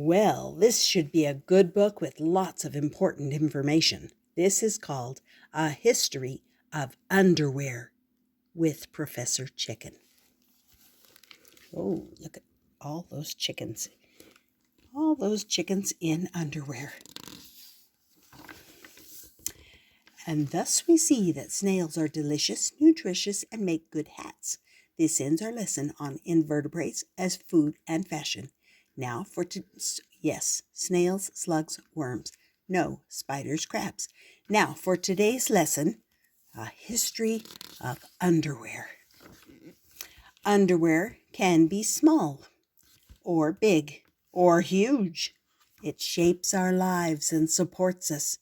Well, this should be a good book with lots of important information. This is called A History of Underwear with Professor Chicken. Oh, look at all those chickens. All those chickens in underwear. And thus we see that snails are delicious, nutritious, and make good hats. This ends our lesson on invertebrates as food and fashion. Now for yes, snails, slugs, worms. No, spiders, crabs. Now for today's lesson, a history of underwear. Underwear can be small or big or huge. It shapes our lives and supports us.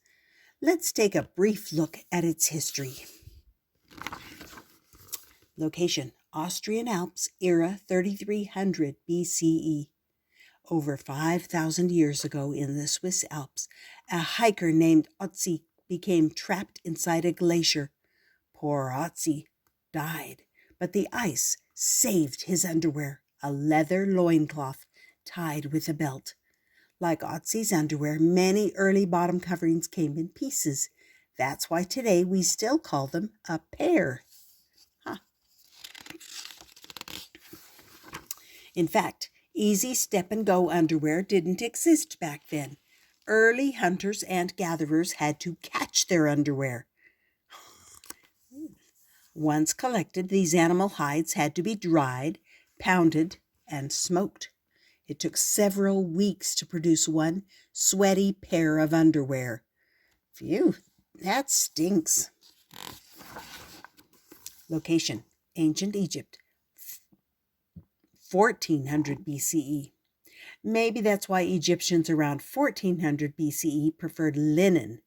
Let's take a brief look at its history. Location: Austrian Alps, era 3300 BCE. Over 5,000 years ago in the Swiss Alps, a hiker named Otzi became trapped inside a glacier. Poor Otzi died, but the ice saved his underwear, a leather loincloth tied with a belt. Like Otzi's underwear, many early bottom coverings came in pieces. That's why today we still call them a pair. In fact, easy step-and-go underwear didn't exist back then. Early hunters and gatherers had to catch their underwear. Once collected, these animal hides had to be dried, pounded, and smoked. It took several weeks to produce one sweaty pair of underwear. Phew, that stinks. Location: Ancient Egypt, 1400 BCE. Maybe that's why Egyptians around 1400 BCE preferred linen.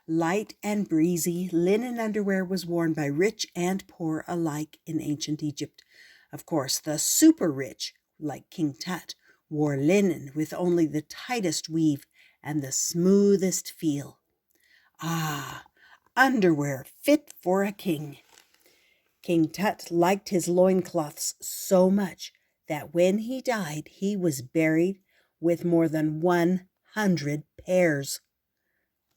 Light and breezy, linen underwear was worn by rich and poor alike in ancient Egypt. Of course, the super rich, like King Tut, wore linen with only the tightest weave and the smoothest feel. Underwear fit for a king. King Tut liked his loincloths so much that when he died, he was buried with more than 100 pairs.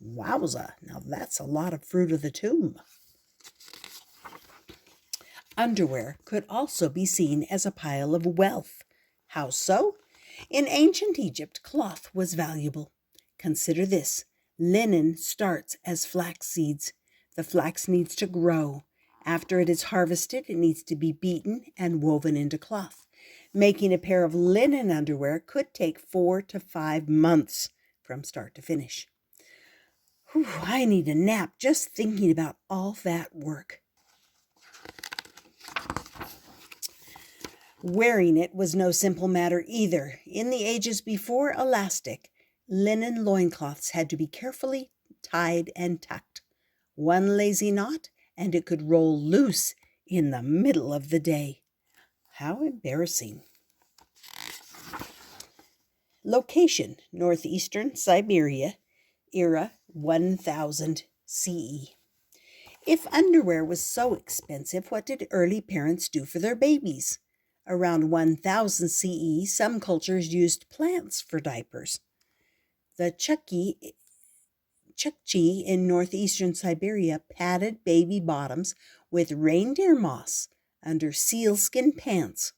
Wowza, now that's a lot of fruit of the tomb. Underwear could also be seen as a pile of wealth. How so? In ancient Egypt, cloth was valuable. Consider this: linen starts as flax seeds. The flax needs to grow. After it is harvested, it needs to be beaten and woven into cloth. Making a pair of linen underwear could take 4 to 5 months from start to finish. Whew, I need a nap just thinking about all that work. Wearing it was no simple matter either. In the ages before elastic, linen loincloths had to be carefully tied and tucked. One lazy knot, and it could roll loose in the middle of the day. How embarrassing. Location: northeastern Siberia, era 1000 CE. If underwear was so expensive, what did early parents do for their babies? Around 1000 CE, some cultures used plants for diapers. The Chukchi in northeastern Siberia padded baby bottoms with reindeer moss under sealskin pants.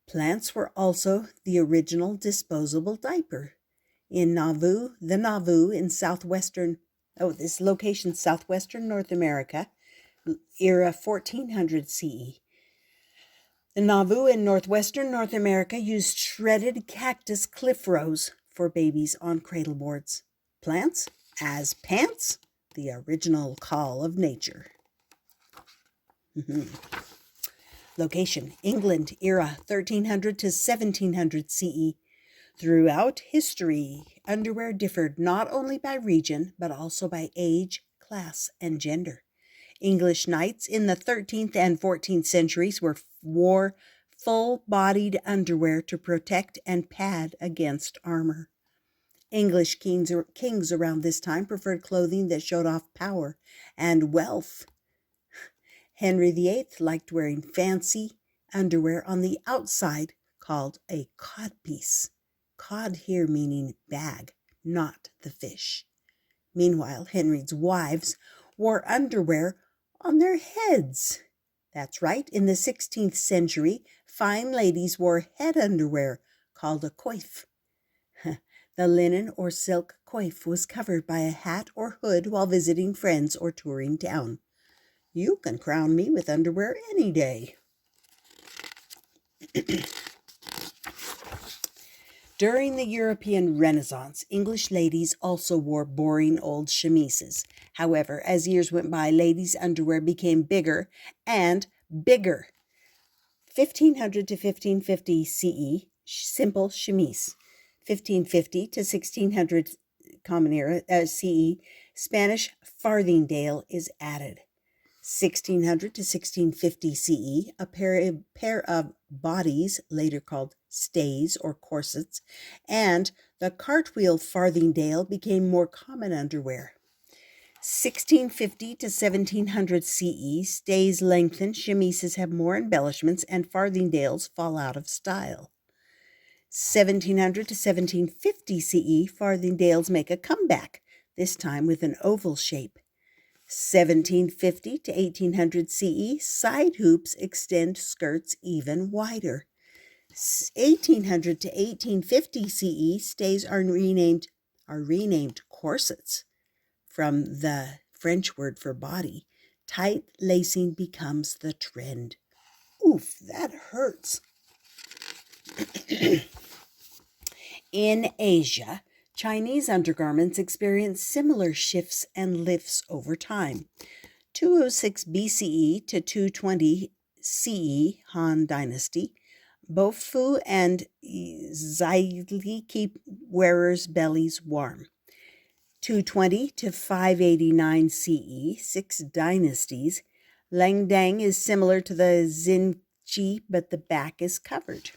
Plants were also the original disposable diaper. In Nauvoo in southwestern North America, era 1400 CE. The Nauvoo in northwestern North America used shredded cactus cliff rose for babies on cradle boards. Plants as pants, the original call of nature. Location: England, era 1300 to 1700 CE. Throughout history, underwear differed not only by region, but also by age, class, and gender. English knights in the 13th and 14th centuries wore full-bodied underwear to protect and pad against armor. English kings around this time preferred clothing that showed off power and wealth. Henry VIII liked wearing fancy underwear on the outside called a codpiece. cod here meaning bag, not the fish. Meanwhile, Henry's wives wore underwear on their heads. That's right, in the 16th century, fine ladies wore head underwear called a coif. The linen or silk coif was covered by a hat or hood while visiting friends or touring town. You can crown me with underwear any day. During the European Renaissance, English ladies also wore boring old chemises. However, as years went by, ladies' underwear became bigger and bigger. 1500 to 1550 CE, simple chemise. 1550 to 1600 Common Era CE, Spanish farthingale is added. 1600 to 1650 CE, a pair of bodies, later called stays or corsets, and the cartwheel farthingale became more common underwear. 1650 to 1700 CE, stays lengthen, chemises have more embellishments, and farthingales fall out of style. 1700 to 1750 CE, farthingales make a comeback, this time with an oval shape. 1750 to 1800 CE, side hoops extend skirts even wider. 1800 to 1850 CE, stays are renamed corsets. From the French word for body, tight lacing becomes the trend. Oof, that hurts. In Asia, Chinese undergarments experienced similar shifts and lifts over time. 206 BCE to 220 CE, Han Dynasty, Bofu and Zili keep wearers' bellies warm. 220 to 589 CE, 6 dynasties. Langdang is similar to the Xinqi, but the back is covered.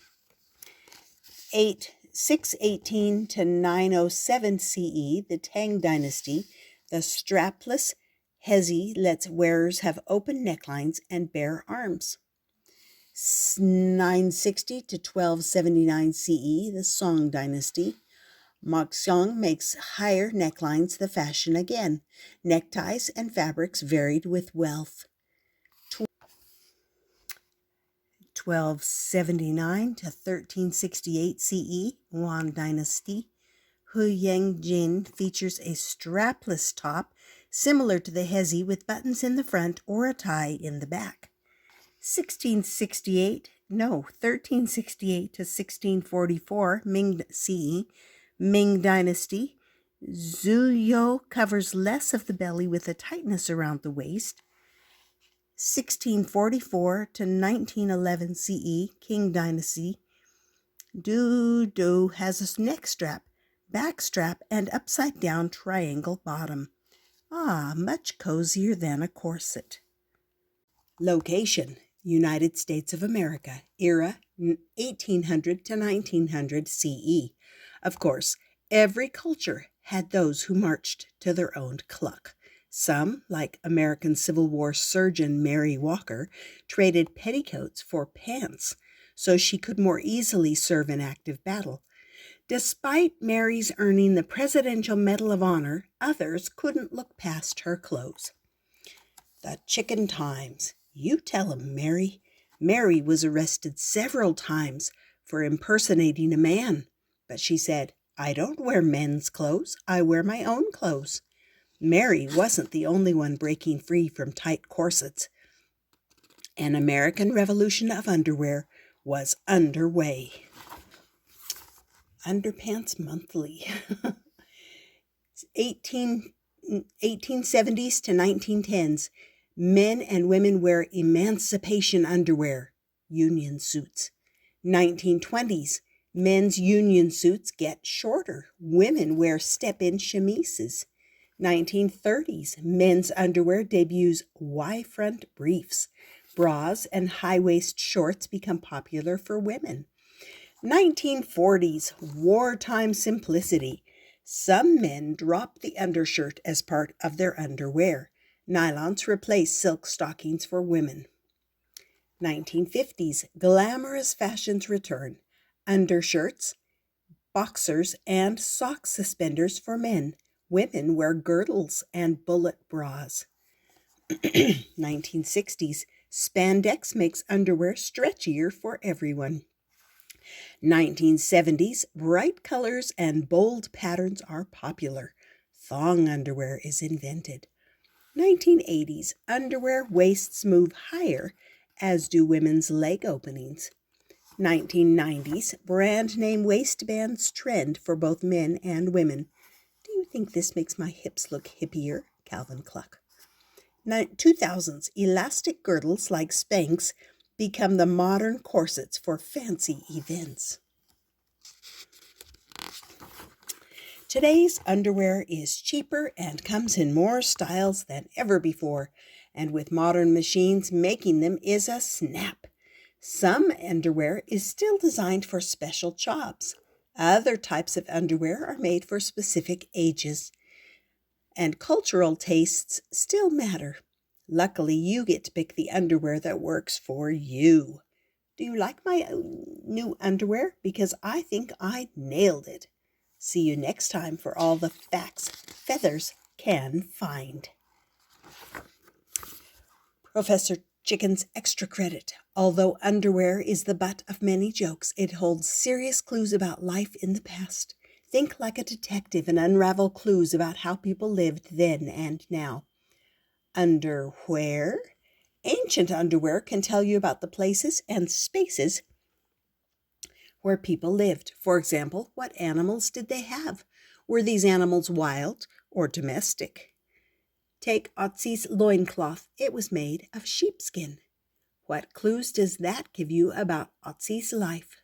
618 to 907 CE, the Tang dynasty, the strapless hezi lets wearers have open necklines and bare arms. 960 to 1279 CE, the Song dynasty, Moxiong makes higher necklines the fashion again. Neckties and fabrics varied with wealth. 1279 to 1368 CE, Yuan Dynasty, Huyang Jin features a strapless top similar to the hezi with buttons in the front or a tie in the back. 1368 to 1644, Ming CE, Ming Dynasty, Zhuyo covers less of the belly with a tightness around the waist. 1644 to 1911 CE, Qing Dynasty, Du has a neck strap, back strap, and upside-down triangle bottom. Much cozier than a corset. Location: United States of America, era 1800 to 1900 CE. Of course, every culture had those who marched to their own cluck. Some, like American Civil War surgeon Mary Walker, traded petticoats for pants so she could more easily serve in active battle. Despite Mary's earning the Presidential Medal of Honor, others couldn't look past her clothes. The chicken times. You tell 'em, Mary. Mary was arrested several times for impersonating a man, but she said, "I don't wear men's clothes, I wear my own clothes." Mary wasn't the only one breaking free from tight corsets. An American revolution of underwear was underway. Underpants Monthly. 1870s to 1910s. Men and women wear emancipation underwear, union suits. 1920s. Men's union suits get shorter. Women wear step-in chemises. 1930s. Men's underwear debuts Y-front briefs. Bras and high-waist shorts become popular for women. 1940s. Wartime simplicity. Some men drop the undershirt as part of their underwear. Nylons replace silk stockings for women. 1950s. Glamorous fashions return. Undershirts, boxers and sock suspenders for men. Women wear girdles and bullet bras. 1960s, spandex makes underwear stretchier for everyone. 1970s, bright colors and bold patterns are popular. Thong underwear is invented. 1980s, underwear waists move higher, as do women's leg openings. 1990s, brand name waistbands trend for both men and women. Do you think this makes my hips look hippier? Calvin Cluck. 2000s, elastic girdles like Spanx become the modern corsets for fancy events. Today's underwear is cheaper and comes in more styles than ever before, and with modern machines, making them is a snap. Some underwear is still designed for special jobs. Other types of underwear are made for specific ages, and cultural tastes still matter. Luckily, you get to pick the underwear that works for you. Do you like my new underwear? Because I think I nailed it. See you next time for all the facts feathers can find. Professor Chicken's extra credit. Although underwear is the butt of many jokes, it holds serious clues about life in the past. Think like a detective and unravel clues about how people lived then and now. Underwear. Ancient underwear can tell you about the places and spaces where people lived. For example, what animals did they have? Were these animals wild or domestic? Take Otzi's loincloth. It was made of sheepskin. What clues does that give you about Otzi's life?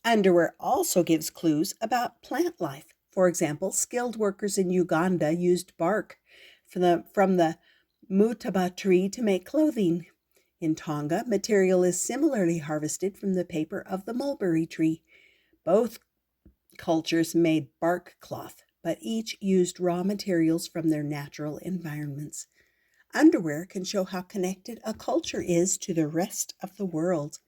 Underwear also gives clues about plant life. For example, skilled workers in Uganda used bark from the mutaba tree to make clothing. In Tonga, material is similarly harvested from the paper of the mulberry tree. Both cultures made bark cloth, but each used raw materials from their natural environments. Underwear can show how connected a culture is to the rest of the world.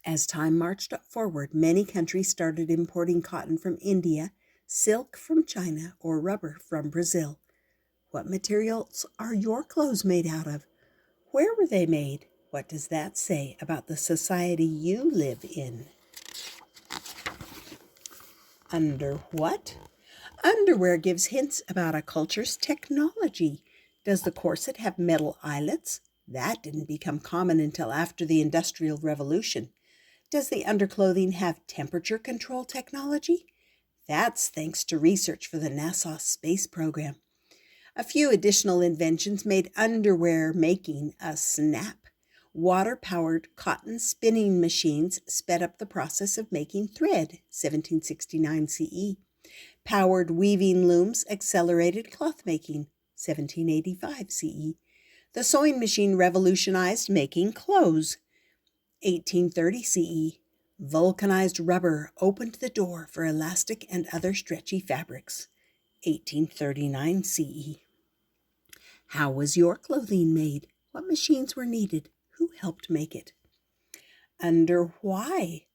As time marched forward, many countries started importing cotton from India, silk from China, or rubber from Brazil. What materials are your clothes made out of? Where were they made? What does that say about the society you live in? Under what? Underwear gives hints about a culture's technology. Does the corset have metal eyelets? That didn't become common until after the Industrial Revolution. Does the underclothing have temperature control technology? That's thanks to research for the NASA space program. A few additional inventions made underwear making a snap. Water-powered cotton spinning machines sped up the process of making thread, 1769 CE. Powered weaving looms accelerated cloth making, 1785 CE. The sewing machine revolutionized making clothes, 1830 CE. Vulcanized rubber opened the door for elastic and other stretchy fabrics, 1839 CE. How was your clothing made? What machines were needed? Who helped make it? Under why?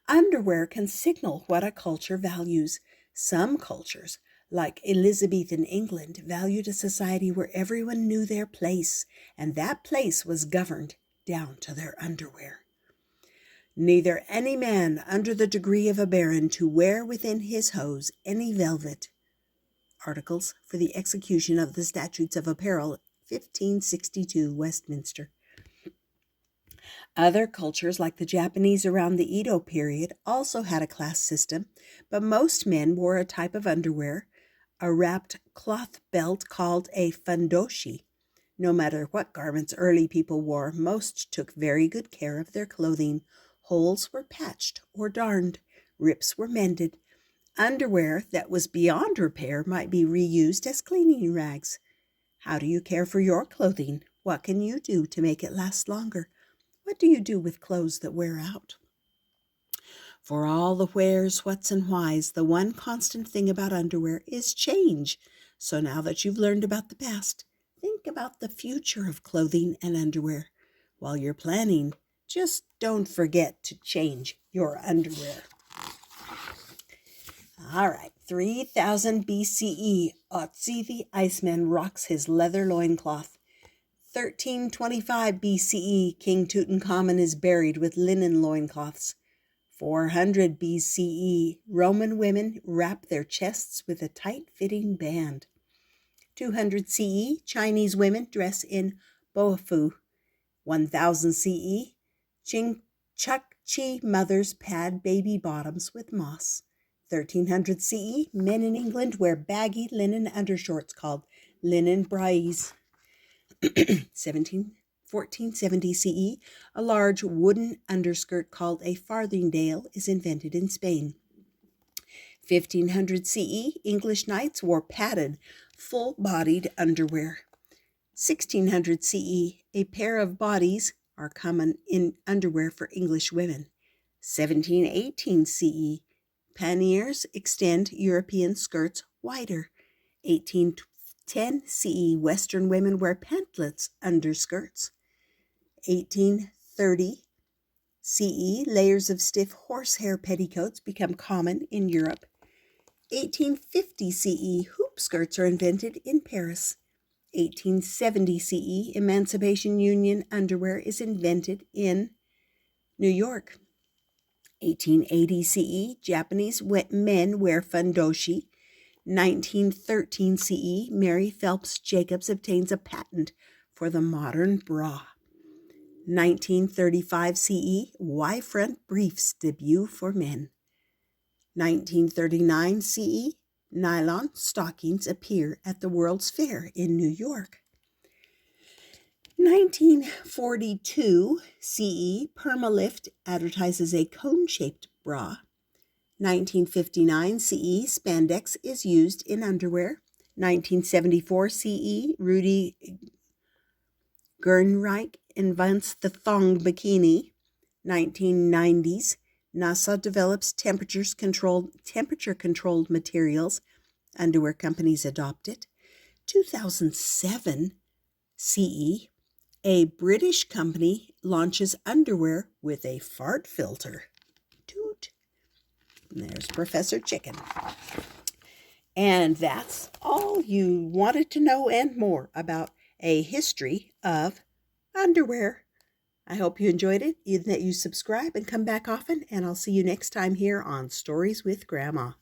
Underwear can signal what a culture values. Some cultures, like Elizabethan England, valued a society where everyone knew their place, and that place was governed down to their underwear. Neither any man under the degree of a baron to wear within his hose any velvet. Articles for the Execution of the Statutes of Apparel, 1562, Westminster. Other cultures, like the Japanese around the Edo period, also had a class system, but most men wore a type of underwear, a wrapped cloth belt called a fundoshi. No matter what garments early people wore, most took very good care of their clothing. Holes were patched or darned, rips were mended. Underwear that was beyond repair might be reused as cleaning rags. How do you care for your clothing? What can you do to make it last longer? What do you do with clothes that wear out? For all the wheres, whats, and whys, the one constant thing about underwear is change. So now that you've learned about the past, think about the future of clothing and underwear. While you're planning, just don't forget to change your your underwear. All right, 3000 BCE, Otzi the Iceman rocks his leather loincloth. 1325 BCE, King Tutankhamun is buried with linen loincloths. 400 BCE, Roman women wrap their chests with a tight-fitting band. 200 CE, Chinese women dress in boafu. 1000 CE, Chukchi mothers pad baby bottoms with moss. 1300 CE, men in England wear baggy linen undershorts called linen brais. 1470 CE, a large wooden underskirt called a farthingale is invented in Spain. 1500 CE, English knights wore padded, full-bodied underwear. 1600 CE, a pair of bodies are common in underwear for English women. 1718 CE, panniers extend European skirts wider. 1810 CE, Western women wear pantlets underskirts. 1830 CE, layers of stiff horsehair petticoats become common in Europe. 1850 CE, hoop skirts are invented in Paris. 1870 CE, Emancipation Union underwear is invented in New York. 1880 CE, Japanese men wear fundoshi. 1913 CE, Mary Phelps Jacobs obtains a patent for the modern bra. 1935 CE, Y-front briefs debut for men. 1939 CE, nylon stockings appear at the World's Fair in New York. 1942 CE, Permalift advertises a cone-shaped bra. 1959 CE, spandex is used in underwear. 1974 CE, Rudy Gernreich invents the thong bikini. 1990s, NASA develops temperature-controlled materials. Underwear companies adopt it. 2007 CE, a British company launches underwear with a fart filter. Toot. And there's Professor Chicken. And that's all you wanted to know and more about a history of underwear. I hope you enjoyed it, that you subscribe and come back often, and I'll see you next time here on Stories with Grandma.